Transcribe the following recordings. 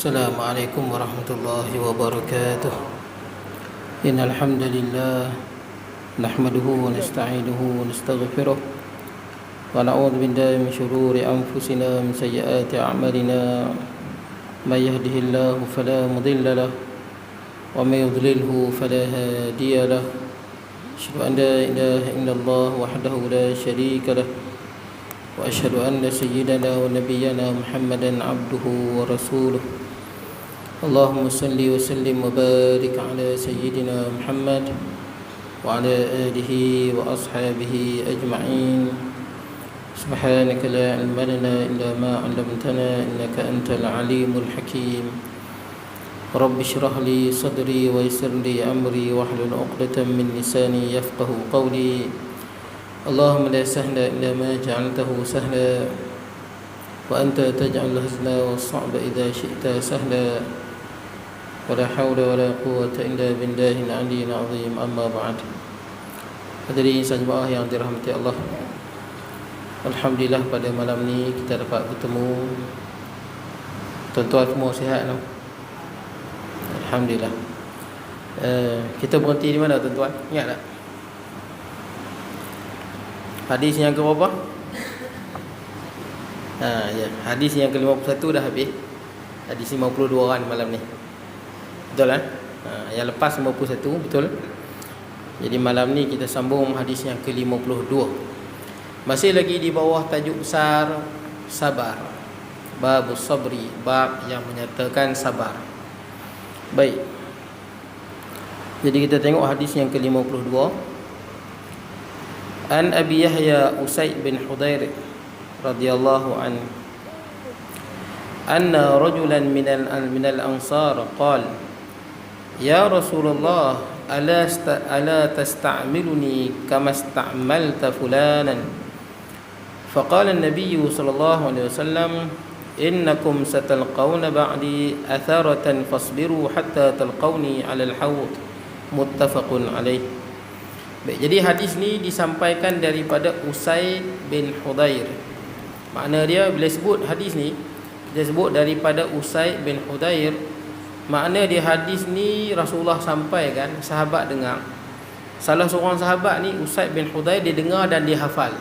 السلام عليكم ورحمة الله وبركاته. إن الحمد لله نحمده ونستعينه ونستغفره ونعوذ بالله من شرور أنفسنا ومن سيئات أعمالنا. من يهده الله فلا مضل له ومن يضلله فلا هادي له. أشهد أن لا إله إلا الله وحده لا شريك له وأشهد أن سيدنا ونبينا محمدا عبده ورسوله. اللهم صل وسلم وبارك على سيدنا محمد وعلى آله وأصحابه أجمعين. سبحانك لا علم لنا إلا ما علمتنا إنك أنت العليم الحكيم. رب اشرح لي صدري ويسر لي أمري واحلل عقدة من لساني يفقه قولي. اللهم لا سهل إلا ما جعلته سهلا وأنت تجعل الحزن والصعب إذا شئت سهلا ولا حول ولا قوة إلا بالله العلي العظيم. أما بعد. Hadirin sajmaah yang dirahmati Allah, alhamdulillah pada malam ni kita dapat bertemu. Tuan-tuan semua sihat no? Alhamdulillah. Kita berhenti di mana tuan-tuan? Ingat tak? Hadis yang ke berapa? Ya, hadis yang ke-51 dah habis. Hadis 52 orang malam ni. Betul kan? Yang lepas 51, betul. Jadi malam ni kita sambung hadis yang ke-52. Masih lagi di bawah tajuk besar sabar. Babus sabri, bab yang menyatakan sabar. Baik. Jadi kita tengok hadis yang ke-52. An Abi Yahya Usaid bin Hudayr radhiyallahu anhu anna rajulan minal ansar qala ya Rasulullah ala tasta'miluni kama ista'malta fulanan faqala an-nabiy sallallahu alaihi wasallam innakum satalqawna ba'di atharatan fasbiru hatta talqawni 'ala al-hawd muttafaqun alaih. Baik, jadi hadis ni disampaikan daripada Usaid bin Hudayr. Makna dia bila sebut hadis ni, dia sebut daripada Usaid bin Hudayr. Makna dia hadis ni Rasulullah sampaikan, sahabat dengar. Salah seorang sahabat ni Usaid bin Hudayr, dia dengar dan dia hafal.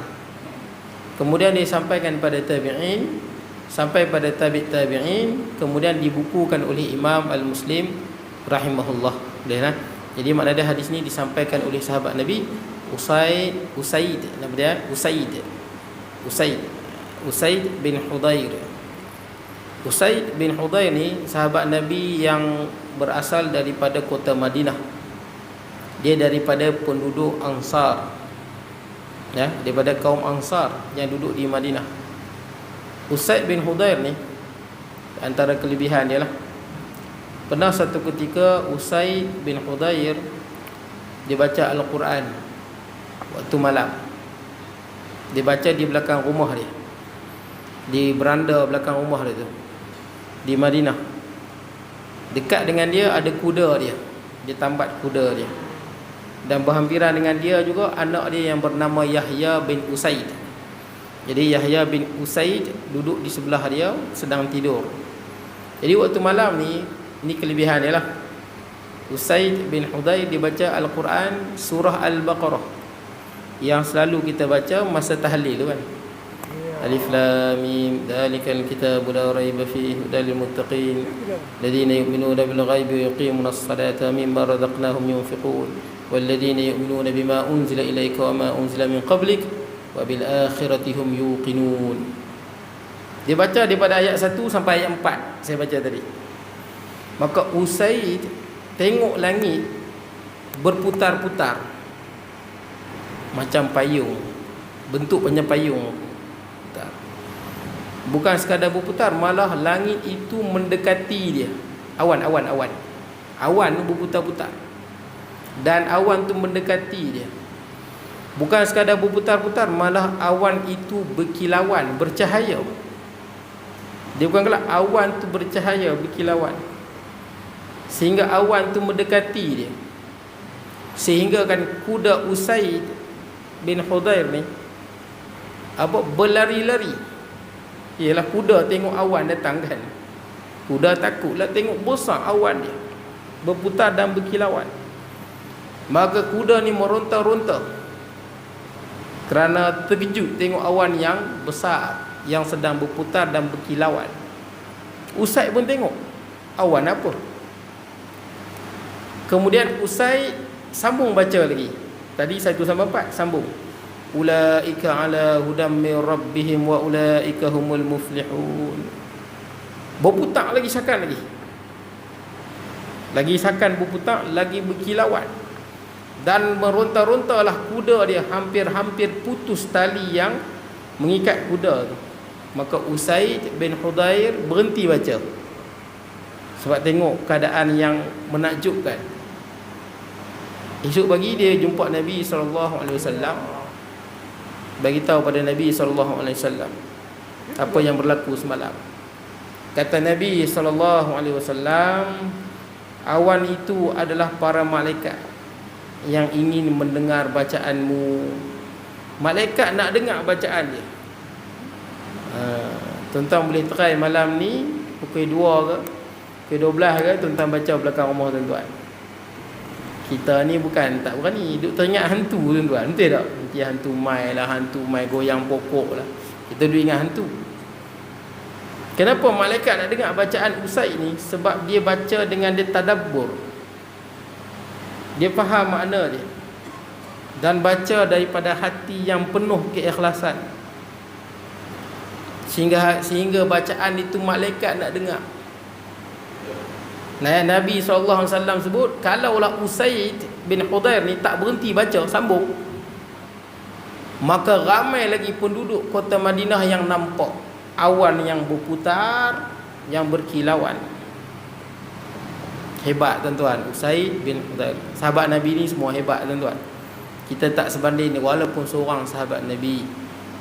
Kemudian dia sampaikan pada tabi'in, sampai pada tabi'in, kemudian dibukukan oleh Imam Al-Muslim rahimahullah. Boleh kan? Jadi makna dia hadis ni disampaikan oleh sahabat Nabi Usaid nama dia Usaid bin Hudayr. Usaid bin Hudayr ni sahabat Nabi yang berasal daripada kota Madinah. Dia daripada penduduk Ansar, ya, daripada kaum Ansar yang duduk di Madinah. Usaid bin Hudayr ni antara kelebihan dia lah, pernah satu ketika Usaid bin Hudayr dia baca Al-Quran waktu malam. Dia baca di belakang rumah dia, di beranda belakang rumah dia tu, di Madinah. Dekat dengan dia ada kuda dia, dia tambat kuda dia. Dan berhampiran dengan dia juga anak dia yang bernama Yahya bin Usaid. Jadi Yahya bin Usaid duduk di sebelah dia sedang tidur. Jadi waktu malam ni, ini kelebihan dia lah, Usaid bin Hudayr dibaca Al-Quran surah Al-Baqarah yang selalu kita baca masa tahlil tu kan. Alif Lam Mim dzalikal kitabu la raiba fihi hudal lil muttaqin alladhina yu'minuna bil ghaibi wa yuqimuna as-salata mimma razaqnahum yunfiqun walladhina yu'minuna bima unzila ilayka wa ma unzila min qablik wa bil akhirati hum yuqinun. Dia baca daripada ayat 1 sampai ayat 4 saya baca tadi. Maka Usaid tengok langit berputar-putar macam payung, bentuk macam payung. Bukan sekadar berputar, malah langit itu mendekati dia. Awan tu berputar-putar, dan awan tu mendekati dia. Bukan sekadar berputar-putar, malah awan itu berkilauan, bercahaya. Dia bukan kelak, awan tu bercahaya, berkilauan, sehingga awan tu mendekati dia. Sehingga kan kuda Usaid bin Hudayr ni berlari-lari. Ialah kuda tengok awan datang kan, Kuda takutlah tengok besar awan dia, berputar dan berkilauan. Maka kuda ni meronta-ronta kerana terkejut tengok awan yang besar yang sedang berputar dan berkilauan. Usaid pun tengok awan apa. Kemudian Usaid sambung baca lagi. Tadi 1 sampai 4 sambung. Ulaika ala hudam min rabbihim wa ulaika humul muflihun. Berputar lagi sakan lagi. Lagi sakan berputar, lagi berkilauan. Dan meronta-rontalah kuda dia, hampir-hampir putus tali yang mengikat kuda tu. Maka Usaid bin Hudayr berhenti baca sebab tengok keadaan yang menakjubkan. Esok pagi dia jumpa Nabi SAW, bagi tahu pada Nabi SAW apa yang berlaku semalam. Kata Nabi SAW, awan itu adalah para malaikat yang ingin mendengar bacaanmu. Malaikat nak dengar bacaan dia. Tuan-tuan boleh try malam ni pukul 2 ke pukul 12 ke, tuan-tuan baca belakang rumah tuan-tuan. Kita ni bukan tak berani duk teringat hantu tuan-tuan. Betul tak? Nanti hantu mai lah, hantu mai goyang pokok lah. Kita duk ingat hantu. Kenapa malaikat nak dengar bacaan Usaid ni? Sebab dia baca dengan dia tadabbur. Dia faham makna dia dan baca daripada hati yang penuh keikhlasan, sehingga bacaan itu malaikat nak dengar. Nabi SAW sebut, kalaulah Usaid bin Hudayr ni tak berhenti baca, sambung, maka ramai lagi penduduk kota Madinah yang nampak awan yang berputar, yang berkilauan. Hebat tuan-tuan, Usaid bin Hudayr. Sahabat Nabi ni semua hebat tuan-tuan. Kita tak sebanding walaupun seorang sahabat Nabi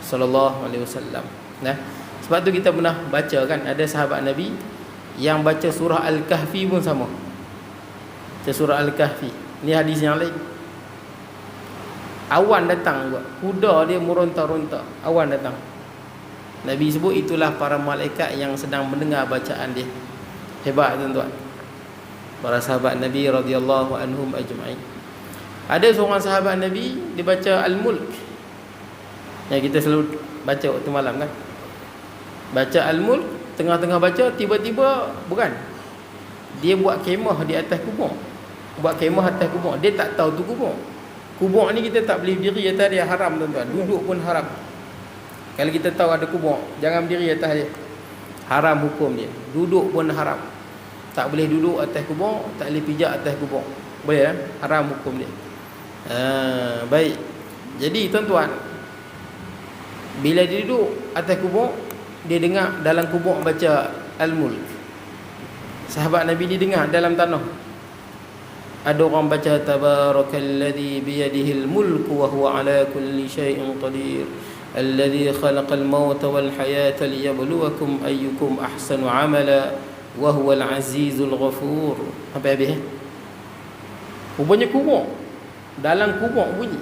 SAW. Nah, sebab tu kita pernah baca kan, ada sahabat Nabi yang baca surah Al-Kahfi pun sama. Baca surah Al-Kahfi. Ni hadis yang lain. Awan datang juga, kuda dia meronta-ronta, awan datang. Nabi sebut itulah para malaikat yang sedang mendengar bacaan dia. Hebat tuan-tuan, para sahabat Nabi radhiyallahu anhum ajma'in. Ada seorang sahabat Nabi, dia baca Al-Mulk yang kita selalu baca waktu malam kan. Baca Al-Mulk, tengah-tengah baca tiba-tiba bukan, dia buat kemah di atas kubur. Buat kemah atas kubur. Dia tak tahu tu kubur. Kubur ni kita tak boleh berdiri atas dia, haram tuan-tuan. Duduk pun haram. Kalau kita tahu ada kubur, jangan berdiri atas dia. Haram hukum dia. Duduk pun haram. Tak boleh duduk atas kubur, tak boleh pijak atas kubur. Boleh kan? Haram hukum dia. Baik. Jadi tuan-tuan, bila dia duduk atas kubur, dia dengar dalam kubur baca Al-Mulk. Sahabat Nabi ni dengar dalam tanah. Ada orang baca tabarakalladzi biyadihil mulku wa huwa ala kulli syai'in qadir. Alladzi khalaqal mauta wal hayata liyabluwakum ayyukum ahsanu amala wa huwal azizul ghafur. Sampai habis. Rupanya kubur. Dalam kubur bunyi.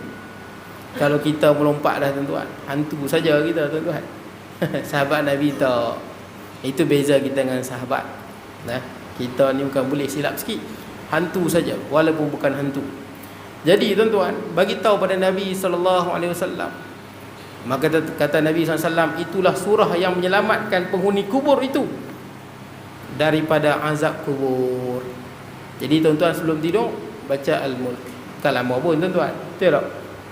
Kalau kita melompat dah tuan-tuan, hantu saja kita tuan-tuan. Sahabat Nabi tak. Itu beza kita dengan sahabat. Nah, kita ni bukan boleh silap sikit. Hantu saja walaupun bukan hantu. Jadi tuan-tuan, bagi tahu pada Nabi SAW. Maka kata Nabi SAW, itulah surah yang menyelamatkan penghuni kubur itu daripada azab kubur. Jadi tuan-tuan sebelum tidur baca Al-Mulk. Bukan lama pun tuan-tuan. Betul tak?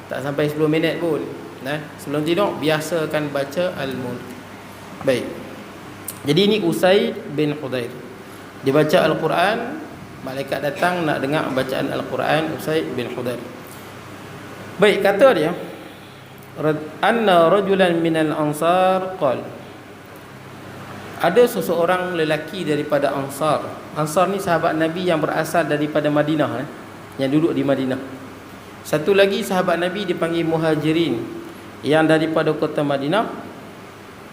Tak sampai 10 minit pun. Nah, sebelum tidur biasakan baca Al-Mulk. Baik. Jadi ini Usaid bin Hudayr. Dia baca Al-Quran, malaikat datang nak dengar bacaan Al-Quran Usaid bin Hudayr. Baik, kata dia, anna rajulan minal ansar qala, ada seseorang lelaki daripada Ansar. Ansar ni sahabat Nabi yang berasal daripada Madinah, yang duduk di Madinah. Satu lagi sahabat Nabi dipanggil Muhajirin, yang daripada kota Madinah.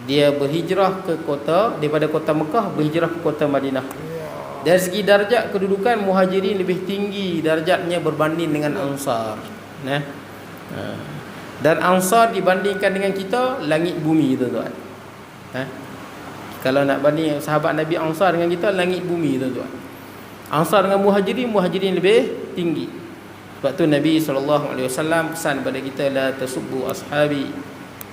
Dia berhijrah ke kota, daripada kota Mekah berhijrah ke kota Madinah. Dari segi darjat kedudukan, Muhajirin lebih tinggi darjatnya berbanding dengan Ansar. Dan Ansar dibandingkan dengan kita, langit bumi tuan-tuan. Kalau nak banding sahabat Nabi Ansar dengan kita, langit bumi tuan-tuan. Ansar dengan Muhajirin lebih tinggi. Sebab tu Nabi SAW pesan pada kita, la tasubbu ashabi,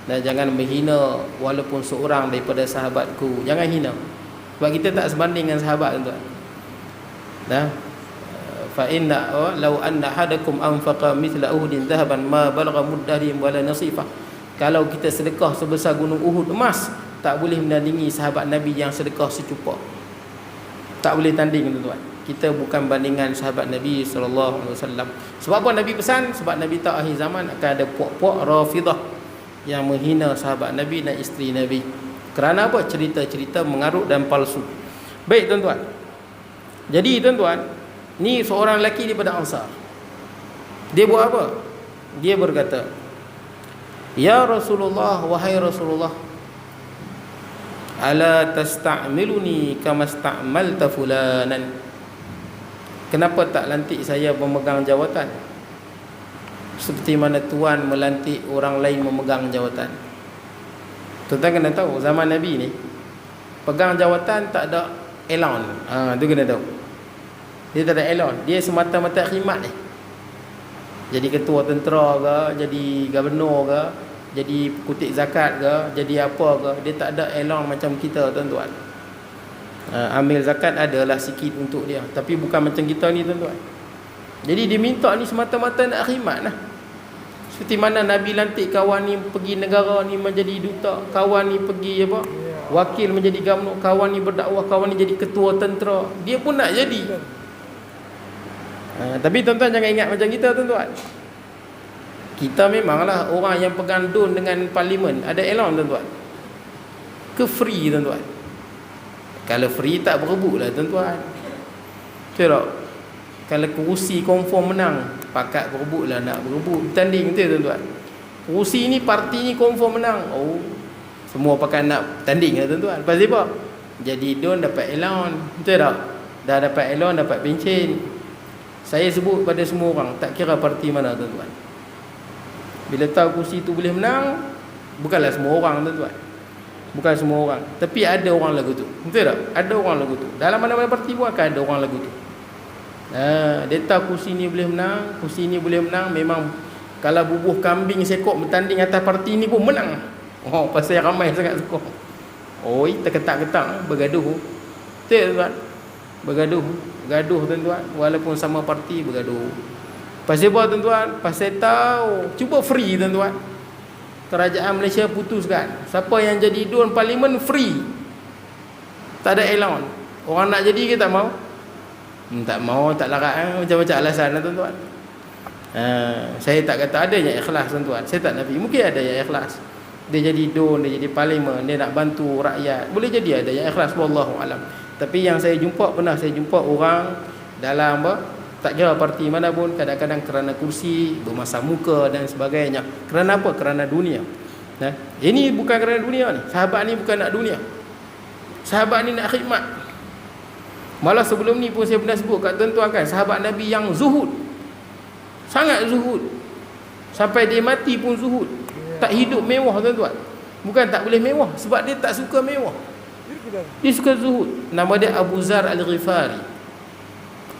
dan jangan menghina walaupun seorang daripada sahabatku. Jangan hina. Sebab kita tak sebanding dengan sahabat tuan-tuan. Dah. Fa inna law anna hadakum anfaqa mithla uhudin dhahaban ma balagha muddahim wala nasifah. Kalau kita sedekah sebesar gunung Uhud emas, tak boleh menandingi sahabat Nabi yang sedekah secupak. Tak boleh tanding tuan-tuan. Kita bukan bandingan sahabat Nabi SAW. Sebab apa Nabi pesan? Sebab Nabi tahu akhir zaman akan ada puak-puak Rafidah yang menghina sahabat Nabi dan isteri Nabi. Kerana apa? Cerita-cerita mengarut dan palsu. Baik tuan-tuan. Jadi tuan-tuan, ni seorang lelaki daripada Ansar. Dia buat apa? Dia berkata, ya Rasulullah, wahai Rasulullah, ala tasta'miluni kama sta'malta fulanan. Kenapa tak lantik saya memegang jawatan seperti mana tuan melantik orang lain memegang jawatan? Tuan-tuan kena tahu, zaman Nabi ni pegang jawatan tak ada elon. Tu kena tahu. Dia tak ada elon. Dia semata-mata khidmat ni. Jadi ketua tentera ke, jadi gubernur ke, jadi kutip zakat ke, jadi apa ke, dia tak ada elong macam kita tuan-tuan. Ambil zakat adalah sikit untuk dia, tapi bukan macam kita ni tuan-tuan. Jadi dia minta ni semata-mata nak khidmat lah. Seperti mana Nabi lantik kawan ni pergi negara ni menjadi duta, kawan ni pergi apa, wakil menjadi gubernur, kawan ni berdakwah, kawan ni jadi ketua tentera, dia pun nak jadi. Tapi tuan-tuan jangan ingat macam kita tuan-tuan. Kita memanglah orang yang pegang don dengan parlimen, ada elon tuan-tuan. Ke free tuan-tuan? Kalau free tak berebut lah tuan-tuan. Betul tak? Kalau kerusi confirm menang, pakat berebut lah nak berebut. Tanding betul tuan-tuan. Kerusi ni, parti ni confirm menang, oh, semua pakat nak tanding lah tuan-tuan. Lepas apa? Jadi don dapat elon. Betul tak? Dah dapat elon, dapat pencen. Saya sebut pada semua orang, tak kira parti mana tuan-tuan. Bila tahu kursi tu boleh menang, bukanlah semua orang tuan-tuan. Bukan semua orang, tapi ada orang lagu tu. Betul tak? Ada orang lagu tu. Dalam mana-mana parti pun akan ada orang lagu tu. Dia tahu kursi ni boleh menang, kursi ni boleh menang. Memang kalau bubuh kambing sekok bertanding atas parti ni pun menang. Oh, pasal ramai sangat sekok. Oi, terketak-ketak bergaduh. Betul tuan? Bergaduh tuan-tuan, walaupun sama parti bergaduh. Pasal apa tuan-tuan? Pasal tahu, cuba free tuan-tuan. Kerajaan Malaysia putuskan siapa yang jadi don parlimen free, tak ada elon. Orang nak jadi ke tak mau? Tak mau, tak larat, macam-macam alasan lah tuan-tuan. Saya tak kata ada yang ikhlas tuan-tuan, saya tak nafi. Mungkin ada yang ikhlas, dia jadi don, dia jadi parlimen, dia nak bantu rakyat, boleh jadi ada yang ikhlas, wallahu alam. Tapi yang saya jumpa, pernah saya jumpa orang dalam apa, tak kira parti mana pun, kadang-kadang kerana kursi, bermasa muka dan sebagainya. Kerana apa? Kerana dunia. Ini bukan kerana dunia ni. Sahabat ni bukan nak dunia. Sahabat ni nak khidmat. Malah sebelum ni pun saya pernah sebut kat tuan-tuan kan, sahabat Nabi yang zuhud, sangat zuhud, sampai dia mati pun zuhud. Tak hidup mewah tuan-tuan. Bukan tak boleh mewah, sebab dia tak suka mewah. Dia suka zuhud. Nama dia Abu Zar Al-Ghifari.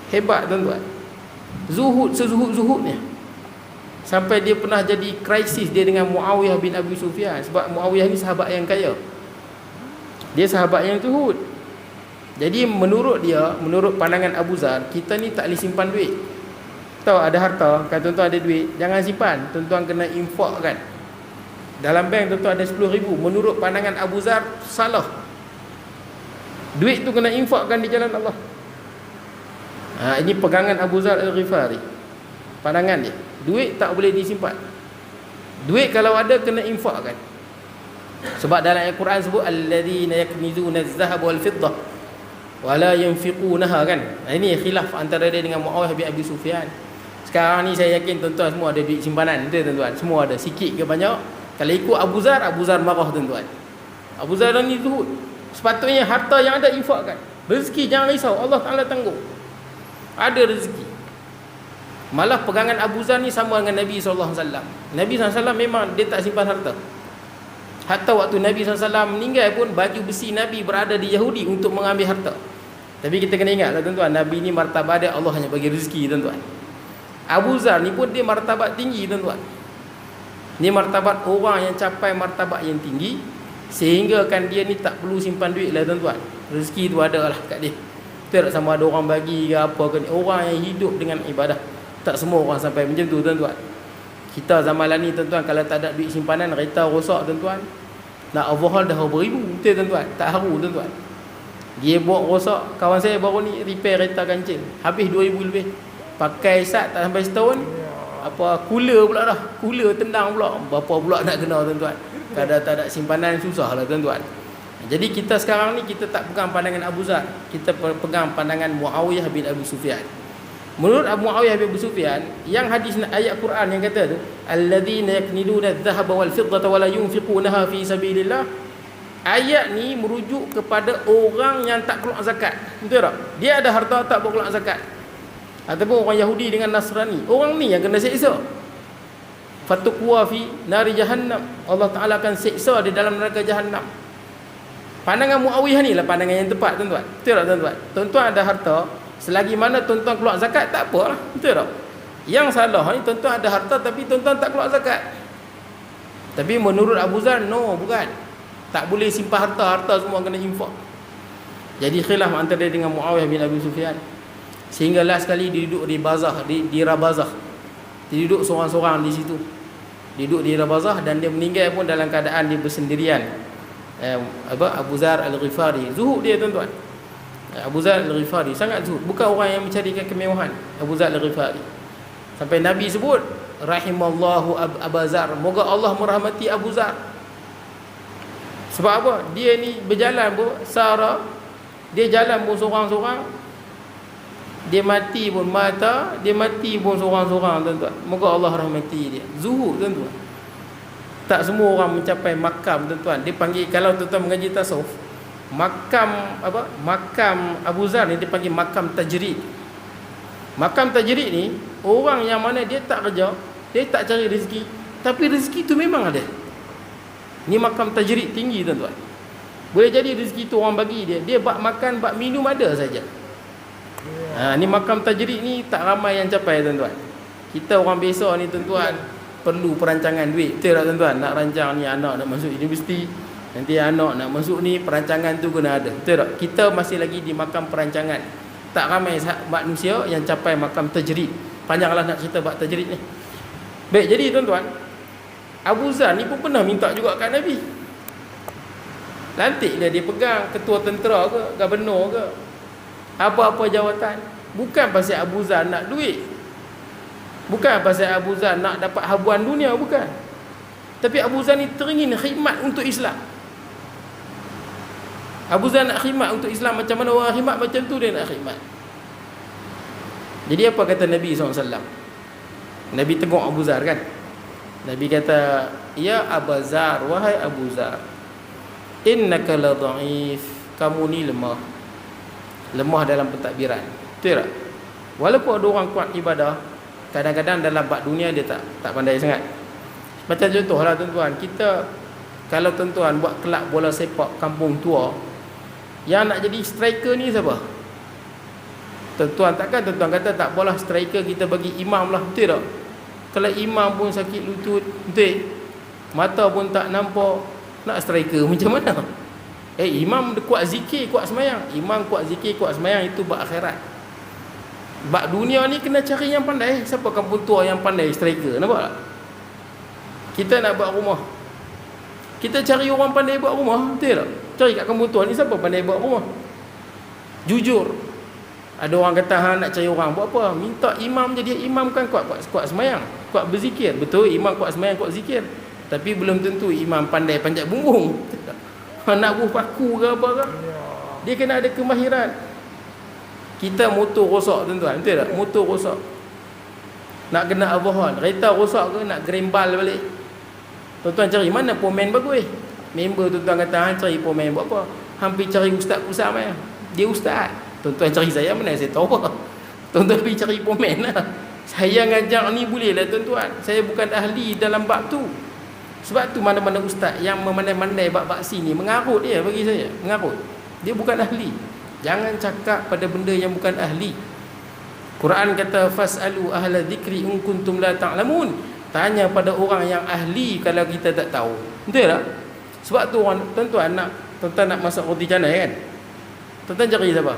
Hebat tuan-tuan. Zuhud sezuhud-zuhudnya. Sampai dia pernah jadi krisis dia dengan Muawiyah bin Abi Sufyan. Sebab Muawiyah ni sahabat yang kaya, dia sahabat yang zuhud. Jadi menurut dia, menurut pandangan Abu Zar, kita ni tak boleh simpan duit. Tahu ada harta, kalau tuan-tuan ada duit, jangan simpan. Tuan-tuan kena infakkan. Dalam bank tuan-tuan ada 10,000. Menurut pandangan Abu Zar, salah. Duit tu kena infakkan di jalan Allah. Ini pegangan Abu Zar Al-Ghifari, pandangan dia. Duit tak boleh disimpan. Duit kalau ada kena infakkan. Sebab dalam Al-Quran sebut alladzina yaknizuna az-zahab wal fiddah wa la yunfiqunaha kan. Ini khilaf antara dia dengan Muawiyah bin Abi Sufyan. Sekarang ni saya yakin tuan-tuan semua ada duit simpanan, betul tuan-tuan? Semua ada, sikit ke banyak. Kalau ikut Abu Zar marah tuan-tuan. Abu Zar ni zuhud. Sepatutnya harta yang ada infakkan. Rezeki jangan risau, Allah Ta'ala tanggung. Ada rezeki. Malah pegangan Abu Zar ni sama dengan Nabi SAW. Nabi SAW memang dia tak simpan harta. Hatta waktu Nabi SAW meninggal pun, baju besi Nabi berada di Yahudi untuk mengambil harta. Tapi kita kena ingatlah tuan-tuan, Nabi ni martabat dia, Allah hanya bagi rezeki tuan-tuan. Abu Zar ni pun dia martabat tinggi tuan-tuan. Ni martabat orang yang capai martabat yang tinggi, sehingga kan dia ni tak perlu simpan duit lah tuan-tuan. Rezeki tu ada lah kat dia. Tak sama ada orang bagi ke apa ke. Orang yang hidup dengan ibadah. Tak semua orang sampai macam tu tuan-tuan. Kita zaman lah ni tuan-tuan, kalau tak ada duit simpanan, kereta rosak tuan-tuan, nak overhaul dah beribu, betul tuan-tuan, tak haru tuan-tuan. Dia buat rosak, kawan saya baru ni repair kereta kancil, habis 2,000 lebih. Pakai sat tak sampai setahun, apa cooler pula dah, cooler tendang pula. Berapa pula nak kena tuan-tuan. Kalau tak ada simpanan, susah lah tuan-tuan. Jadi kita sekarang ni, kita tak pegang pandangan Abu Zar, kita pegang pandangan Muawiyah bin Abi Sufyan. Menurut Abu Muawiyah bin Abu Sufyan, yang hadis ayat Quran yang kata tu, alladzina yakniduna adh-dhahaba wal fiddata wa la yunfiqunaha fi sabilillah, ayat ni merujuk kepada orang yang tak keluar zakat. Betul tak? Dia ada harta tak keluar zakat. Ataupun orang Yahudi dengan Nasrani, orang ni yang kena siksa. Fatuqwa fi nari jahannam, Allah Taala akan siksa di dalam neraka jahannam. Pandangan Muawiyah ni lah pandangan yang tepat tuan-tuan. Betul tak tuan-tuan? Tuan-tuan ada harta, selagi mana tuan-tuan keluar zakat, tak apalah. Betul tak? Yang salah ni tuan-tuan ada harta tapi tuan-tuan tak keluar zakat. Tapi menurut Abu Zar, no, bukan. Tak boleh simpan harta, harta semua kena infak. Jadi khilaf antara dia dengan Muawiyah bin Abi Sufyan. Sehingga last sekali dia duduk di bazah, di Rabazah. Dia duduk seorang-seorang di situ. Dia duduk di Rabazah dan dia meninggal pun dalam keadaan dia bersendirian. Abu Zar Al-Ghifari, zuhud dia tuan-tuan. Abu Zar Al-Ghifari sangat zuhud, bukan orang yang mencarikan kemewahan. Abu Zar Al-Ghifari, sampai Nabi sebut rahimallahu Abu Zar, moga Allah merahmati Abu Zar. Sebab apa? Dia ni berjalan pun Sarah, dia jalan pun seorang-seorang, dia mati pun mata, dia mati pun seorang-seorang tuan-tuan. Moga Allah rahmati dia. Zuhud tuan-tuan. Tak semua orang mencapai makam tuan-tuan. Dia panggil, kalau tuan-tuan mengaji tasawuf, makam apa? Makam Abu Zar ni dia panggil makam tajrid. Makam tajrid ni orang yang mana dia tak kerja, dia tak cari rezeki, tapi rezeki tu memang ada. Ni makam tajrid tinggi tuan-tuan. Boleh jadi rezeki tu orang bagi dia, dia bak makan, bak minum ada saja. Ni makam tajrid ni tak ramai yang capai tuan-tuan. Kita orang biasa ni tuan-tuan perlu perancangan duit. Betul tak tuan-tuan? Nak rancang ni anak nak masuk universiti, nanti anak nak masuk ni, perancangan tu kena ada. Betul tak? Kita masih lagi di makam perancangan. Tak ramai manusia yang capai makam tajrid. Panjanglah nak cerita bab tajrid ni. Baik, jadi tuan-tuan, Abu Zar ni pun pernah minta juga kat Nabi. Lantiklah dia pegang ketua tentera ke, gubernur ke, apa-apa jawatan. Bukan pasal Abu Zar nak duit, bukan pasal Abu Zar nak dapat habuan dunia, bukan. Tapi Abu Zar ni teringin khidmat untuk Islam. Abu Zar nak khidmat untuk Islam. Macam mana orang khidmat, macam tu dia nak khidmat. Jadi apa kata Nabi SAW? Nabi tengok Abu Zar kan. Nabi kata, ya Abu Zar, wahai Abu Zar, innaka la dha'if, kamu ni lemah. Lemah dalam pentadbiran. Betul tak? Walaupun ada orang kuat ibadah, kadang-kadang dalam bab dunia dia tak pandai sangat. Macam contohlah tuan-tuan, kita kalau tuan-tuan buat kelab bola sepak kampung tua, yang nak jadi striker ni siapa? Tuan-tuan, takkan tuan-tuan kata tak apalah, striker kita bagi imam lah. Betul tak? Kalau imam pun sakit lutut, betul, mata pun tak nampak, nak striker macam mana? Imam kuat zikir, kuat semayang. Imam kuat zikir, kuat semayang, itu bab akhirat. Bab dunia ni kena cari yang pandai. Siapa kampung tua yang pandai striker? Nampak tak? Kita nak buat rumah, kita cari orang pandai buat rumah. Betul tak? Cari kat kampung tua ni siapa pandai buat rumah. Jujur. Ada orang kata nak cari orang buat apa? Minta imam je. Dia imam kan kuat semayang, kuat berzikir. Betul, imam kuat semayang, kuat zikir, tapi belum tentu imam pandai panjat bumbung. Nak buh paku ke apa ke, dia kena ada kemahiran. Kita motor rosak tuan-tuan, betul tak? Motor rosak, nak kena overhaul. Kereta rosak ke, nak gerembal balik. Tuan-tuan cari mana pomen bagus. Member tuan-tuan kata, cari pomen buat apa? Hampir cari ustaz Usam ya. Dia ustaz. Tuan-tuan cari saya, mana saya tahu apa. Tuan-tuan pergi cari pomen lah. Saya ngajak ni boleh lah tuan-tuan, saya bukan ahli dalam bab tu. Sebab tu mana-mana ustaz yang memandai-mandai bab vaksi ni mengarut dia, bagi saya mengarut. Dia bukan ahli. Jangan cakap pada benda yang bukan ahli. Quran kata fasalu ahla dzikri in kuntum la ta'lamun. Tanya pada orang yang ahli kalau kita tak tahu. Betul tak? Sebab tu orang tuan-tuan nak masak roti canai kan. Tuan-tuan cari siapa?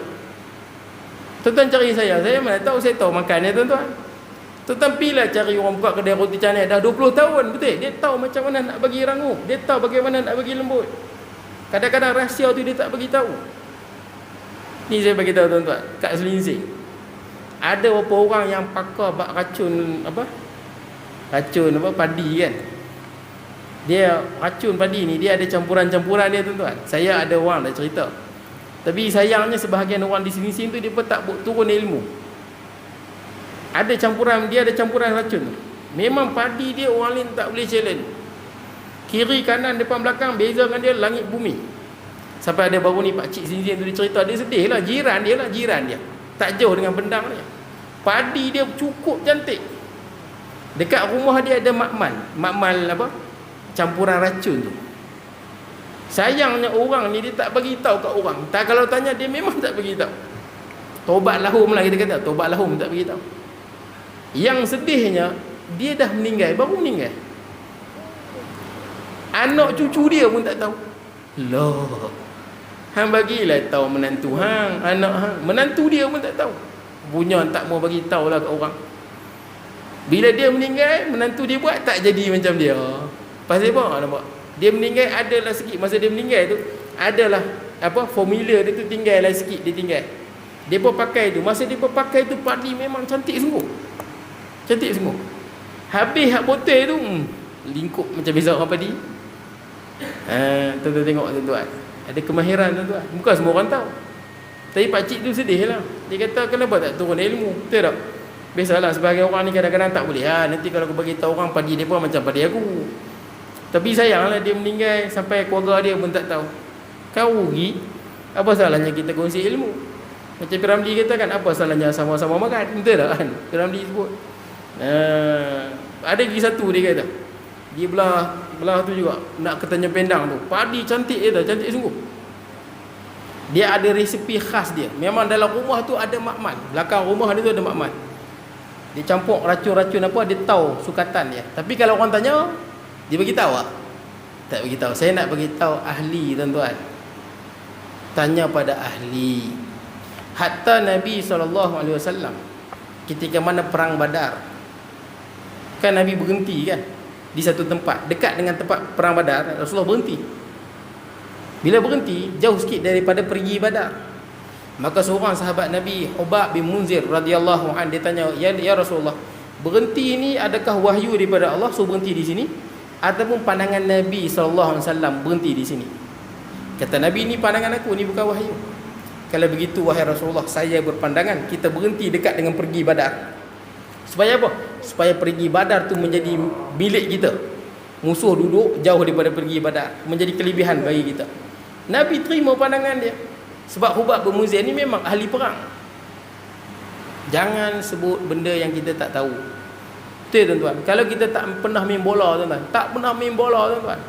Tuan-tuan cari saya. Saya mana tahu, saya tahu makan ya tuan-tuan. Tuan-tuan pilih cari orang buka kedai roti canai dah 20 tahun, betul? Dia tahu macam mana nak bagi rangup. Dia tahu bagaimana nak bagi lembut. Kadang-kadang rahsia tu dia tak bagi tahu. Ni saya bagi tahu tuan-tuan, kat Selinsing. Ada beberapa orang yang pakar bak racun padi kan. Dia racun padi ni dia ada campuran-campuran dia tuan-tuan. Saya ada orang dah cerita. Tapi sayangnya sebahagian orang di Selinsing tu dia pun tak turun ilmu. Ada campuran, dia ada campuran racun. Memang padi dia orang lain tak boleh challenge. Kiri kanan depan belakang beza dengan dia langit bumi. Sampai ada baru ni pak cik Selinsing tu dia cerita, dia sedih lah, jiran dia. Tak jauh dengan bendang dia. Padi dia cukup cantik. Dekat rumah dia ada makmal apa? Campuran racun tu. Sayangnya orang ni dia tak bagi tahu kat orang. Tak, kalau tanya dia memang tak bagi tahu. Tobat lahum lah kita kata, tobat lahum tak bagi tahu. Yang sedihnya dia dah meninggal, baru meninggal. Anak cucu dia pun tak tahu. Loh. Hang bagilah tahu menantu hang, anak hang, menantu dia pun tak tahu. Punya tak mau bagi tahulah kat orang. Bila dia meninggal, menantu dia buat tak jadi macam dia. Pasal apa? Nampak? Dia meninggal adalah sikit masa dia meninggal tu, adalah apa formula dia tu tinggallah sikit, dia tinggal. Dia pun pakai tu. Masa dia pun pakai tu padi memang cantik sungguh. Cantik sungguh. Habis hak botol tu lingkup macam biasa orang padi. Tuan-tuan tengok tuan-tuan. Ada kemahiran tuan-tuan. Bukan semua orang tahu. Tapi pakcik tu sedih lah. Dia kata kenapa tak turun ilmu. Betul tak? Biasalah sebagai orang ni kadang-kadang tak boleh. Nanti kalau aku bagi tahu orang padi dia pun macam padi aku. Tapi sayanglah dia meninggal sampai keluarga dia pun tak tahu. Kau rugi. Apa salahnya kita kongsi ilmu? Macam Piramli kata kan, apa salahnya sama-sama makan. Betul tak kan? Piramli sebut. Ada lagi satu dia kata. Dia belah tu juga nak ke Tanjung Pendang tu. Padi cantik dia tu, cantik sungguh. Dia ada resepi khas dia. Memang dalam rumah tu ada makmal. Belakang rumah dia tu ada makmal. Dia campur racun-racun apa, dia tahu sukatan dia. Tapi kalau orang tanya, dia bagi tahu tak? Tak bagi tahu. Saya nak bagi tahu ahli tuan-tuan. Tanya pada ahli. Hatta Nabi SAW ketika mana perang Badar, kan Nabi berhenti kan di satu tempat dekat dengan tempat perang Badar. Rasulullah berhenti. Bila berhenti jauh sikit daripada pergi Badar, maka seorang sahabat Nabi, Hubab bin Munzir radhiyallahu an, dia tanya, ya Rasulullah, berhenti ni adakah wahyu daripada Allah so berhenti di sini, ataupun pandangan Nabi sallallahu alaihi wasallam berhenti di sini? Kata Nabi, ni pandangan aku, ni bukan wahyu. Kalau begitu wahai Rasulullah, saya berpandangan kita berhenti dekat dengan pergi Badar. Supaya apa? Supaya pergi Badar tu menjadi milik kita. Musuh duduk jauh daripada pergi Badar, menjadi kelebihan bagi kita. Nabi terima pandangan dia. Sebab Hubab bin Munzir ni memang ahli perang. Jangan sebut benda yang kita tak tahu. Betul tuan-tuan. Kalau kita tak pernah main bola tuan-tuan, tak pernah main bola tuan-tuan,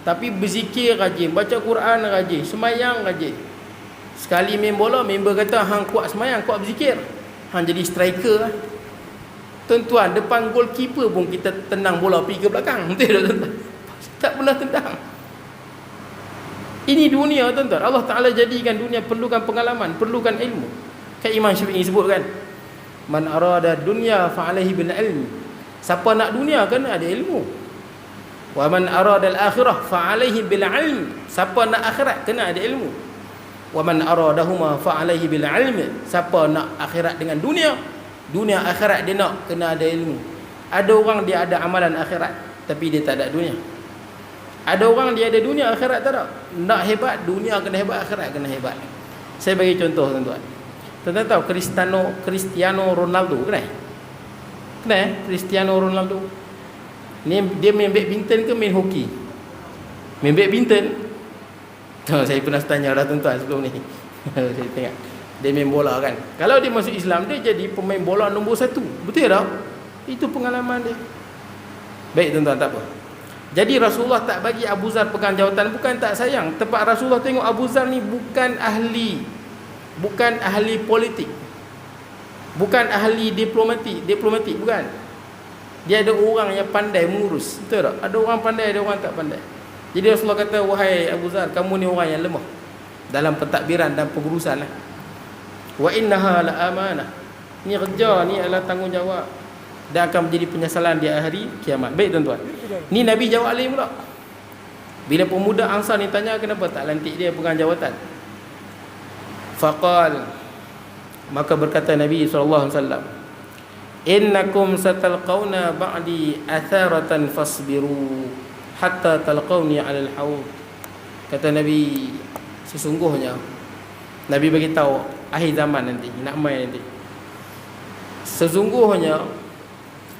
tapi berzikir rajin, baca Quran rajin, semayang rajin. Sekali main bola, member kata hang kuat semayang, kuat berzikir, hang jadi striker lah. Tuan-tuan, depan goalkeeper pun kita tendang bola pergi ke belakang. Betul tak tuan-tuan? Tak pernah tendang. Ini dunia tuan-tuan. Allah Ta'ala jadikan dunia perlukan pengalaman, perlukan ilmu. Kan Imam Syafi'i sebut kan, man arada dunya fa'alaihi bil ilm. Siapa nak dunia kena ada ilmu. Wa man arada al-akhirah fa'alaihi bil ilm. Siapa nak akhirat kena ada ilmu. Wa man aradahuma fa'alaihi bil ilm. Siapa nak akhirat dengan dunia, dunia akhirat dia nak, kena ada ilmu. Ada orang dia ada amalan akhirat tapi dia tak ada dunia. Ada orang dia ada dunia, akhirat tak ada. Nak hebat, dunia kena hebat, akhirat kena hebat. Saya bagi contoh tuan-tuan. Tuan-tuan tahu Cristiano Ronaldo kenal? Kenal Cristiano Ronaldo? Ni dia main badminton ke main hoki? Main badminton. Saya pernah tanya dah tuan-tuan sebelum ni. Saya tengok dia main bola kan. Kalau dia masuk Islam, dia jadi pemain bola nombor 1. Betul tak? Itu pengalaman dia. Baik tuan-tuan, tak apa. Jadi Rasulullah tak bagi Abu Zar pegang jawatan, bukan tak sayang. Tempat Rasulullah tengok Abu Zar ni bukan ahli politik, bukan ahli diplomatik, bukan. Dia ada orang yang pandai mengurus, betul tak? Ada orang pandai, ada orang tak pandai. Jadi Rasulullah kata, wahai Abu Zar, kamu ni orang yang lemah dalam pentadbiran dan pengurusan lah. Wa innaha la amanah. Ni kerja ni adalah tanggungjawab dan akan menjadi penyesalan di hari kiamat. Baik tuan-tuan. Ni Nabi jawab lain pula. Bila pemuda Ansar ni tanya kenapa tak lantik dia pegang jawatan. Faqal, maka berkata Nabi sallallahu alaihi wasallam, innakum satalqauna ba'di atharatan fasbiru hatta talqauni 'alal haud. Kata Nabi, sesungguhnya Nabi bagi tahu akhir zaman nanti, nak mai nanti. Sesungguhnya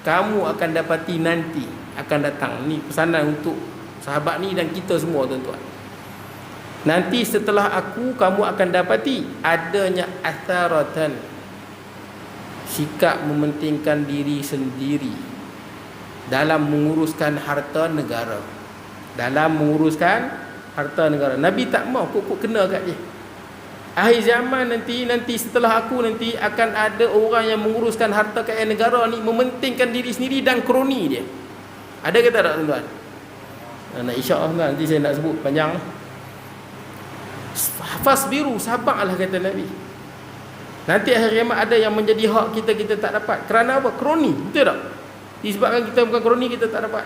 kamu akan dapati nanti akan datang. Ni pesanan untuk sahabat ni dan kita semua tuan-tuan. Nanti setelah aku, kamu akan dapati adanya atharatan, sikap mementingkan diri sendiri dalam menguruskan harta negara. Dalam menguruskan harta negara. Nabi tak mau kok kena kat dia. Akhir zaman nanti setelah aku nanti akan ada orang yang menguruskan harta kekayaan negara ni, mementingkan diri sendiri dan kroni dia. Ada ke tak tuan-tuan? Nah, insya-Allah nanti saya nak sebut panjang. Fasbiru, sabarlah kata Nabi. Nanti akhir kiamat ada yang menjadi hak kita tak dapat. Kerana apa? Kroni, betul tak? Disebabkan kita bukan kroni, kita tak dapat.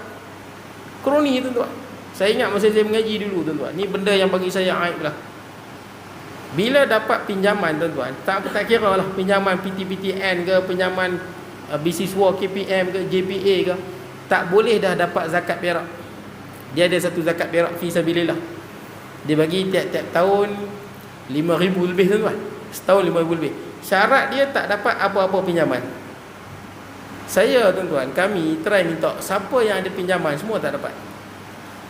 Kroni tuan-tuan. Saya ingat masa saya mengaji dulu tuan-tuan. Ni benda yang bagi saya aib lah. Bila dapat pinjaman tuan-tuan, tak kira lah pinjaman PTPTN ke, pinjaman beasiswa KPM ke, JPA ke, tak boleh dah dapat zakat perak. Dia ada satu zakat perak fi sabilillah. Dia bagi tiap-tiap tahun 5,000 lebih tuan-tuan. Setahun 5,000 lebih. Syarat dia tak dapat apa-apa pinjaman. Saya tuan-tuan, kami try minta siapa yang ada pinjaman, semua tak dapat.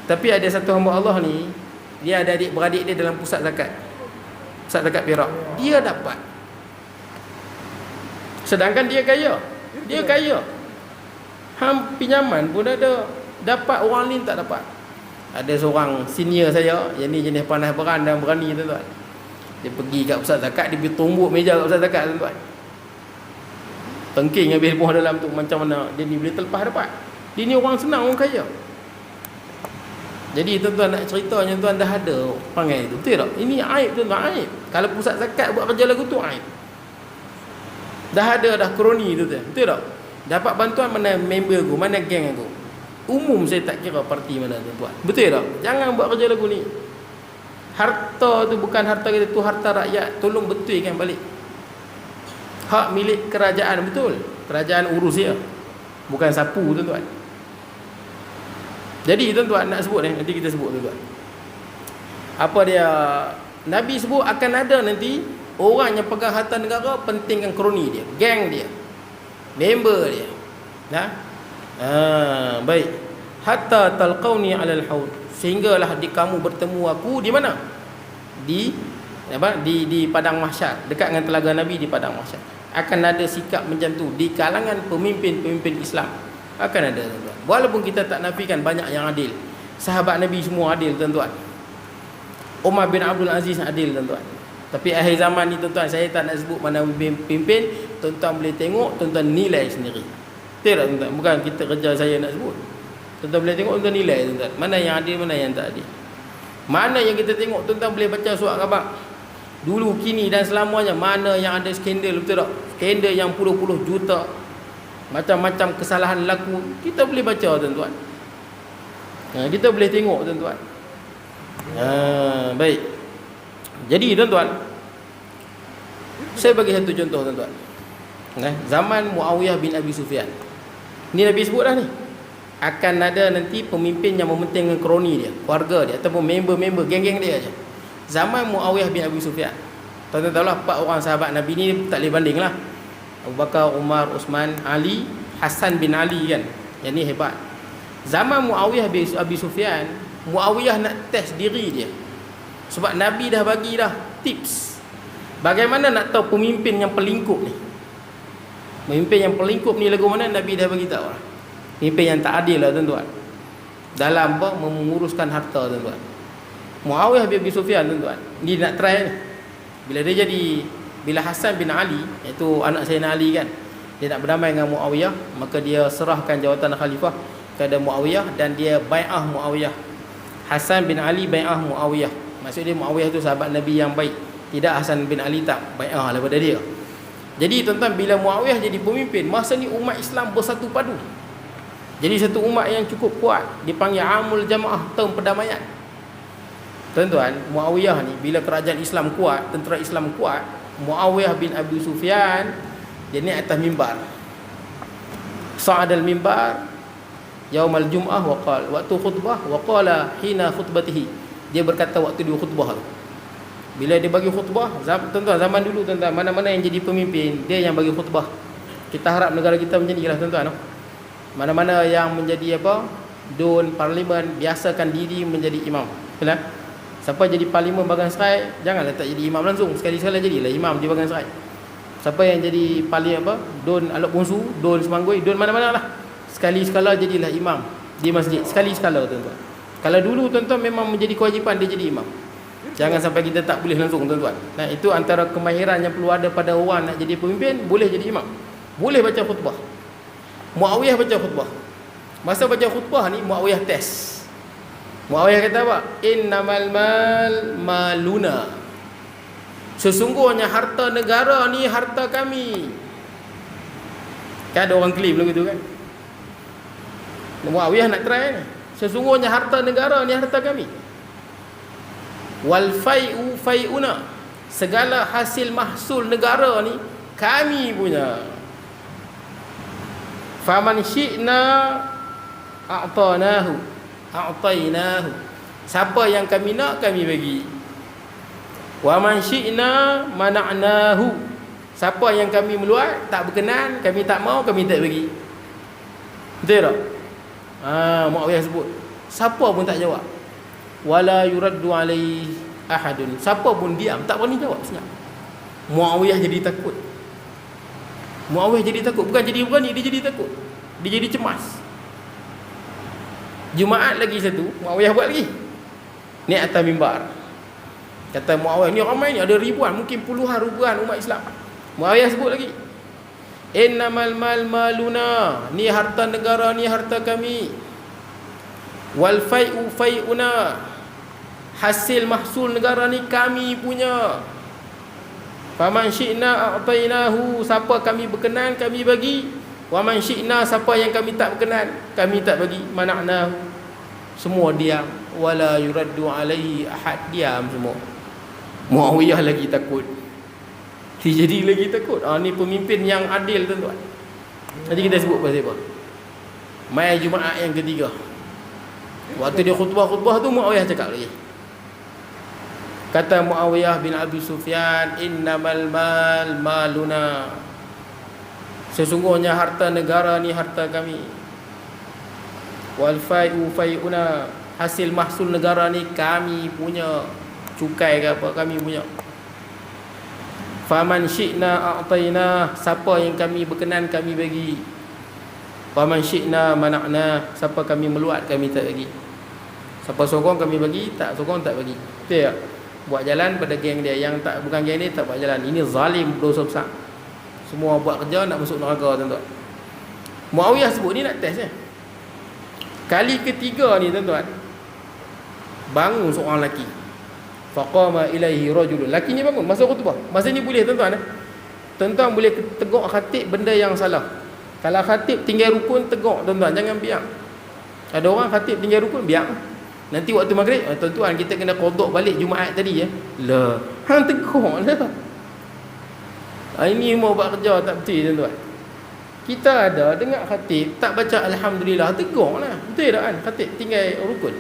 Tapi ada satu hamba Allah ni, dia ada adik-beradik dia dalam pusat zakat Perak, dia dapat. Sedangkan dia kaya. Pinjaman pun ada, dapat, orang lain tak dapat. Ada seorang senior saya, yang ni jenis panas beran dan berani tuan-tuan. Dia pergi kat pusat zakat, dia pergi tumbuk meja kat pusat zakat tuan-tuan. Tengking habis buah dalam tu, macam mana dia ni boleh terlepas dapat. Dia ni orang senang, orang kaya. Jadi tuan-tuan nak ceritanya, tuan dah ada panggil itu, betul tak? Ini aib tuan-tuan, aib. Kalau pusat zakat buat kerja lagu tu, aib. Dah ada dah kroni tu, betul tak? Dapat bantuan mana member aku, mana geng aku. Umum saya tak kira parti mana tuan-tuan. Betul tak? Jangan buat kerja lagu ni. Harta tu bukan harta kita, tu harta rakyat. Tolong betulkan balik. Hak milik kerajaan, betul. Kerajaan urus dia, bukan sapu tuan-tuan. Jadi tuan-tuan nak sebut nanti kita sebut tuan-tuan. Apa dia? Nabi sebut akan ada nanti orang yang pegang harta negara, pentingkan kroni dia, geng dia, member dia. Baik. Hatta talqauni 'alal haud, sehinggalah kamu bertemu aku di mana? Di padang mahsyar, dekat dengan telaga Nabi di padang mahsyar. Akan ada sikap macam tu di kalangan pemimpin-pemimpin Islam. Akan ada tuan-tuan. Walaupun kita tak nafikan banyak yang adil. Sahabat Nabi semua adil tuan-tuan. Umar bin Abdul Aziz adil tuan-tuan. Tapi akhir zaman ni tuan-tuan, saya tak nak sebut mana pimpin. Tuan-tuan boleh tengok, tuan-tuan nilai sendiri. Tidak tuan-tuan, bukan kita kerja saya nak sebut. Tuan-tuan boleh tengok, tuan-tuan nilai tuan-tuan. Mana yang adil, mana yang tak adil. Mana yang kita tengok, tuan-tuan boleh baca surat khabar. Dulu, kini dan selamanya, mana yang ada skandal, betul tak? Skandal yang puluh-puluh juta, macam-macam kesalahan laku, kita boleh baca tuan-tuan. Kita boleh tengok tuan-tuan. Baik. Jadi tuan-tuan, saya bagi satu contoh tuan-tuan. Zaman Muawiyah bin Abi Sufyan, ni Nabi sebut dah ni, akan ada nanti pemimpin yang mementingkan kroni dia, keluarga dia, ataupun member-member geng-geng dia aja. Zaman Muawiyah bin Abi Sufyan, tuan-tuan tahulah 4 orang sahabat Nabi ni tak boleh banding lah. Abu Bakar, Umar, Osman, Ali, Hasan bin Ali kan. Yang ni hebat. Zaman Muawiyah bin Abi Sufyan, Muawiyah nak test diri dia. Sebab Nabi dah bagi dah tips. Bagaimana nak tahu pemimpin yang pelingkup ni. Pemimpin yang pelingkup ni lagu mana, Nabi dah bagi tahu lah. Pemimpin yang tak adil lah tuan-tuan. dalam apa menguruskan harta, tuan-tuan. Muawiyah bin Abi Sufyan, tuan-tuan, ni nak try ni. Bila Hasan bin Ali, iaitu anak Sayyidina Ali kan, dia nak berdamai dengan Muawiyah, maka dia serahkan jawatan khalifah kepada Muawiyah dan dia bai'ah Muawiyah. Hasan bin Ali bai'ah Muawiyah. Maksud dia Muawiyah tu sahabat Nabi yang baik. Tidak Hasan bin Ali tak bai'ah daripada dia. Jadi tuan-tuan, bila Muawiyah jadi pemimpin, masa ni umat Islam bersatu padu. Jadi satu umat yang cukup kuat, dipanggil Amul Jamaah, tahun perdamaian. Tuan-tuan, Muawiyah ni bila kerajaan Islam kuat, tentera Islam kuat, Muawiyah bin Abi Sufyan dia ni atas mimbar. Sa'adal mimbar yaumal jum'ah wa qala waktu khutbah wa qala hina khutbatihi. Dia berkata waktu dia khutbah tu. Bila dia bagi khutbah, tuan-tuan, zaman dulu tuan-tuan, mana-mana yang jadi pemimpin, dia yang bagi khutbah. Kita harap negara kita menjadilah tuan-tuan. Mana-mana yang menjadi apa? Dun parlimen, biasakan diri menjadi imam. Betul? Siapa jadi parlimen Bagan Serai, janganlah tak jadi imam langsung. Sekali-sekala jadilah imam di Bagan Serai. Siapa yang jadi parlimen apa? Dun Alok Bungsu, Dun Semanggui, Dun mana-mana lah. Sekali-sekala jadilah imam di masjid. Sekali-sekala tuan-tuan. Kalau dulu tuan-tuan memang menjadi kewajipan dia jadi imam. Jangan sampai kita tak boleh langsung tuan-tuan. Nah, itu antara kemahiran yang perlu ada pada orang nak jadi pemimpin. Boleh jadi imam, boleh baca khutbah. Muawiyah baca khutbah. Masa baca khutbah ni Muawiyah test. Muawiyah kata apa? Innamal mal maluna. Sesungguhnya harta negara ni harta kami. Kan ada orang klaim begitu kan? Muawiyah nak try ni. Sesungguhnya harta negara ni harta kami. Wal fai'u fai'una. Segala hasil mahsul negara ni kami punya. Faman syi'na a'tanahu a'tainahu. Siapa yang kami nak, kami bagi. Wa man syi'na mana'nahu. Siapa yang kami meluat, tak berkenan, kami tak mau, kami tak bagi. Betul tak? Muawiyah sebut. Siapa pun tak jawab. Wala yuraddu alaihi ahadun. Siapa pun diam, tak berani jawab senyap. Muawiyah jadi takut. Muawiyah jadi takut. Bukan jadi berani, dia jadi takut. Dia jadi cemas. Jumaat lagi satu, Muawiyah buat lagi. Ni atas mimbar. Kata Muawiyah, ni ramai ni, ada ribuan, mungkin puluhan ribuan umat Islam. Muawiyah sebut lagi. Innamal mal maluna. Ni harta negara, ni harta kami. Wal fai'u fai'una. Hasil mahsul negara ni kami punya. Faman syi'na a'tainahu. Siapa kami berkenan, kami bagi. Wa man syi'na, siapa yang kami tak berkenan, kami tak bagi. Mana'nahu. Semua diam. Wala yuraddu alaihi ahad. Diam semua. Muawiyah lagi takut. Dia jadi lagi takut. Ni pemimpin yang adil tuan-tuan. Nanti kita sebut pasal apa. Mai Jumaat yang ketiga, waktu dia khutbah-khutbah tu, Muawiyah cakap lagi. Kata Muawiyah bin Abi Sufyan, innamal mal maluna. Sesungguhnya harta negara ni harta kami. Wal fai'u fai'una. Hasil mahsul negara ni kami punya. Cukai ke apa, kami punya. Faman syi'na a'taina. Siapa yang kami berkenan, kami bagi. Faman syi'na mana'na. Siapa kami meluat, kami tak bagi. Siapa sokong, kami bagi. Tak sokong, tak bagi. Betul tak? Buat jalan pada geng dia. Yang tak bukan geng dia, tak buat jalan. Ini zalim, dosa besar. Semua buat kerja nak masuk neraka tuan-tuan. Muawiyah sebut ni nak test Kali ketiga ni tuan-tuan, bangun seorang lelaki. Faqama ilaihi rajulun. Lakinya bangun masa khutbah. Masa ni boleh tuan-tuan. Tuan-tuan boleh tegur khatib benda yang salah. Kalau khatib tinggal rukun, tegur tuan-tuan, jangan biar. Ada orang khatib tinggal rukun, biar. Nanti waktu maghrib, tuan-tuan, kita kena qada balik Jumaat tadi ya. Lah, hang tegur lah. Ini mau buat kerja tak betul tuan-tuan. Kita ada dengar khatib tak baca alhamdulillah, tegur lah. Betul tak kan? Khatib tinggal rukun.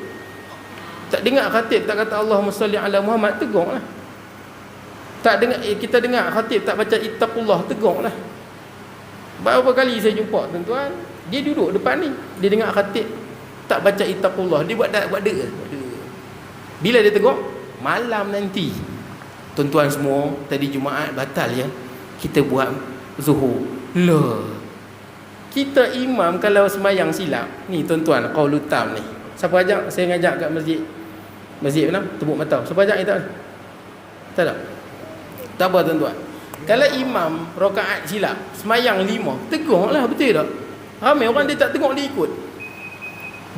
Tak dengar khatib tak kata Allahumma salli ala Muhammad, tegur lah. Tak dengar, kita dengar khatib tak baca ittaqullah, tegur lah. Berapa kali saya jumpa tuan-tuan, dia duduk depan ni, dia dengar khatib tak baca ittaqullah, dia buat dek. Bila dia tegur? Malam nanti. Tuan-tuan semua, tadi Jumaat batal ya, kita buat zuhur. Lah, kita imam kalau semayang silap ni tuan-tuan, qaulul tam ni, Siapa ajak saya ngajak kat masjid mana? Tepuk mata. Siapa ajak kita? Tak ada. Tak apa tuan-tuan. Kalau imam rakaat silap, semayang 5, tegurlah, betul tak? Ramai orang dia tak tengok, dia ikut.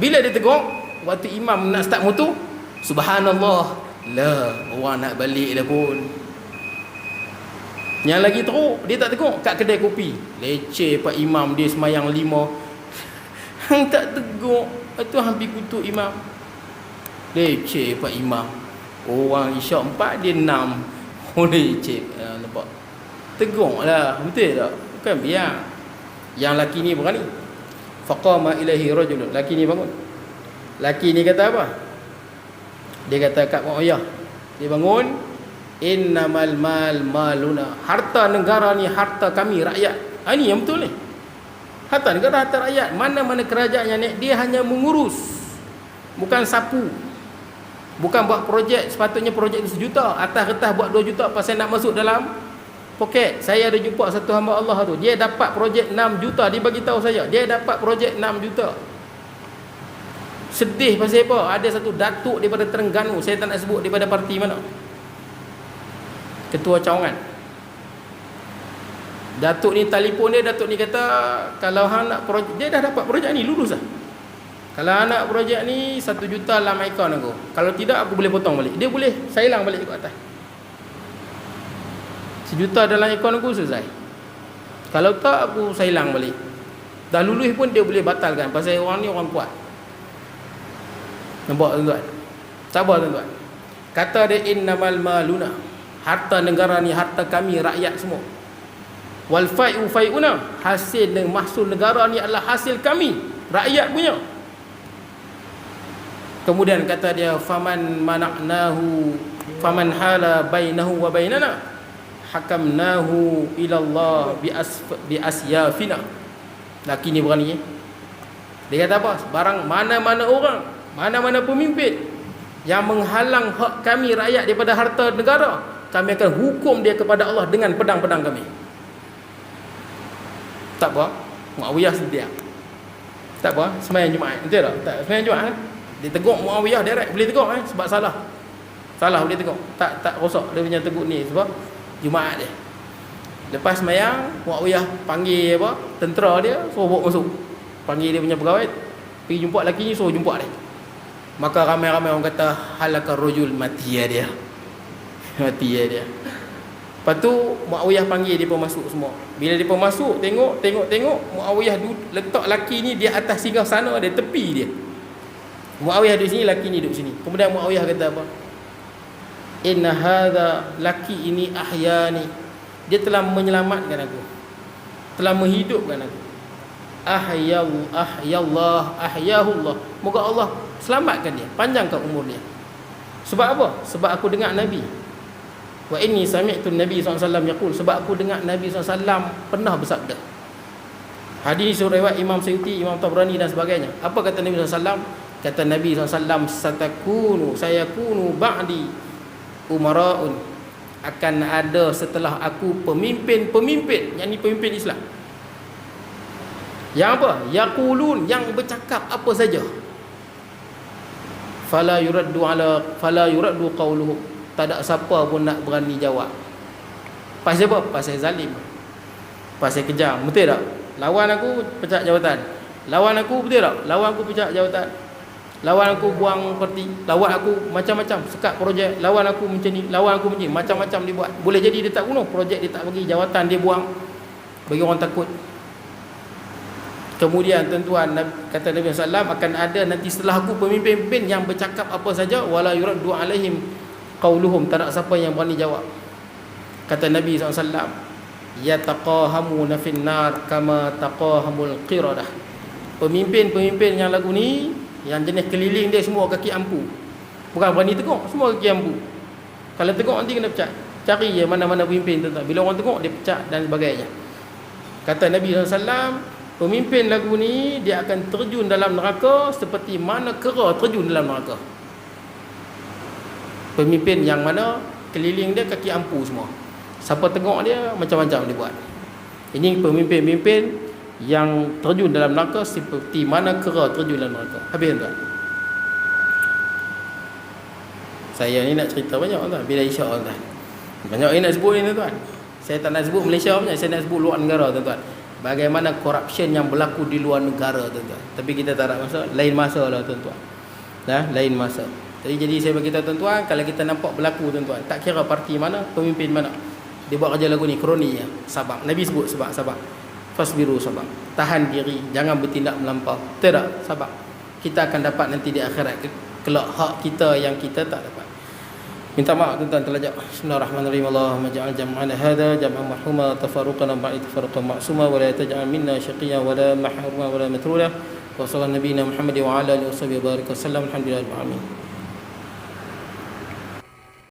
Bila dia tengok, waktu imam nak start motor, subhanallah, lah, orang nak balik dah pun. Yang lagi teruk, dia tak tengok kat kedai kopi. Leceh pak imam, dia semayang 5. Hang tak tengok, itu hampir kutuk imam. Leceh pak imam. Orang isyak 4, dia 6. Oh leceh. Nampak? Tegurlah, betul tak? Bukan biar. Yang laki ni berani. Faqama ilaihi rajulun. Laki ni bangun. Laki ni kata apa? Dia kata kat Muawiyah. Dia bangun, innamal mal maluna. Harta negara ni harta kami rakyat. Ini yang betul ni. Harta negara harta rakyat. Mana-mana kerajaan yang naik, dia hanya mengurus. Bukan sapu. Bukan buat projek, sepatutnya projek itu 1 juta, atas kertas buat 2 juta pasal nak masuk dalam poket. Saya ada jumpa satu hamba Allah tu, dia dapat projek 6 juta, dia bagi tahu saya, dia dapat projek 6 juta. Sedih pasal apa? Ada satu datuk daripada Terengganu, saya tak nak sebut daripada parti mana, ketua cawangan. Datuk ni telefon dia, datuk ni kata kalau hang nak projek, dia dah dapat projek ni, lulus dah. Kalau anak projek ni 1 juta dalam akaun aku. Kalau tidak aku boleh potong balik. Dia boleh sailang balik ke atas. 1 juta dalam akaun aku selesai. Kalau tak aku sailang balik. Dah lulus pun dia boleh batalkan pasal orang ni orang kuat. Nampak tuan-tuan? Sabar tuan-tuan. Kata dia innamal maluna. Harta negara ni harta kami rakyat semua. Wal fai'u fai'una. Hasil dan mahsul negara ni adalah hasil kami, rakyat punya. Kemudian kata dia faman mana'nahu faman hala bainahu wa bainana hakamnahu ila Allah bi asyafina. Laki ni berani. Dia kata apa? Barang mana-mana orang, mana-mana pemimpin yang menghalang hak kami rakyat daripada harta negara, kami akan hukum dia kepada Allah dengan pedang-pedang kami. Tak apa, Muawiyah sedia. Tak apa, sembahyang Jumaat. Betul tak? Tak sembahyang Jumaat kan? Dia tegur Muawiyah direct, boleh tegur sebab salah. Salah boleh tegur. Tak rosak dia punya tegur ni sebab Jumaat dia. Lepas sembahyang, Muawiyah panggil apa? Tentera dia, suruh bawa masuk. Panggil dia punya pegawai, pergi jumpa lelaki ni, suruh jumpa dia. Maka ramai-ramai orang kata halakar rajul, mati dia. Mati dia. Lepas tu Muawiyah panggil dia pun masuk semua. Bila dia pun masuk, tengok, Muawiyah letak lelaki ni di atas singgah sana dia, tepi dia. Muawiyah duduk sini, laki ni duduk sini. Kemudian Muawiyah kata apa? Inna hadha, laki ini ahyani. Dia telah menyelamatkan aku, telah menghidupkan aku. Ahyahullah. Moga Allah selamatkan dia, panjangkan umur dia. Sebab apa? Sebab aku dengar Nabi. Wa inni sami'tu Nabi SAW yaqul. Sebab aku dengar Nabi SAW pernah bersabda. Hadis riwayat Imam Suyuti, Imam Tabrani dan sebagainya. Apa kata Nabi SAW? Kata Nabi SAW, sayakunu ba'di umara'un. Akan ada setelah aku pemimpin, yang ni pemimpin Islam. Yang apa? Yaqulun, yang bercakap apa saja. Fala yuraddu qawluhum. Tak ada siapa pun nak berani jawab. Pasal apa? Pasal zalim. Pasal kejam. Betul tak? Lawan aku pecat jawatan. Lawan aku betul tak? Lawan aku pecat jawatan. Lawan aku buang parti, lawan aku macam-macam, sekat projek, lawan aku macam ni, lawan aku macam ni, macam-macam dia buat. Boleh jadi dia tak bunuh, projek dia tak bagi, jawatan dia buang, bagi orang takut. Kemudian tuan-tuan, kata Nabi SAW, akan ada nanti setelah aku pemimpin-pemimpin yang bercakap apa saja, wala yuraddu alaihim qauluhum, tak ada siapa yang berani jawab. Kata Nabi SAW, yataqahamuna finnar kama taqahamul qiradah. Pemimpin-pemimpin yang lagu ni, yang jenis keliling dia semua kaki ampu. Bukan berani tengok, semua kaki ampu. Kalau tengok nanti kena pecat. Cari je mana-mana pemimpin tu. Bila orang tengok dia pecat dan sebagainya. Kata Nabi SAW, pemimpin lagu ni dia akan terjun dalam neraka seperti mana kera terjun dalam neraka. Pemimpin yang mana keliling dia kaki ampu semua. Siapa tengok dia macam-macam dia buat. Ini pemimpin-pemimpin yang terjun dalam neraka seperti mana kera terjun dalam neraka. Habis tuan. Saya ni nak cerita banyak tuan, bila insya-Allah tuan. Banyak yang nak sebut ni tuan. Saya tak nak sebut Malaysia punya, saya nak sebut luar negara tuan-tuan. Bagaimana corruption yang berlaku di luar negara tuan-tuan. Tapi kita tak nak masuk, lain masa lah tuan-tuan. Lain masa. Jadi saya bagi tahu tuan-tuan, kalau kita nampak berlaku tuan-tuan, tak kira parti mana, pemimpin mana, dia buat kerja lagu ni, kroni ya, sabar. Nabi sebut sabar. Fasbiru, sabar. Tahan diri, jangan bertindak melampau. Tidak, sabar. Kita akan dapat nanti di akhirat kelak hak kita yang kita tak dapat. Minta maaf tuan-tuan terlajak. Bismillahirrahmanirrahim. Allahumma ja'al jam'ana hadha jam'an marhuma, tafarruqana ba'id tafarruqan ma'suma, wa la taj'al minna syaqiyyan wa la mahruma wa la matruda. Wa sallallahu nabiyina Muhammad wa ala alihi wa sahbihi wa barik wa sallam. Alhamdulillahil alamin.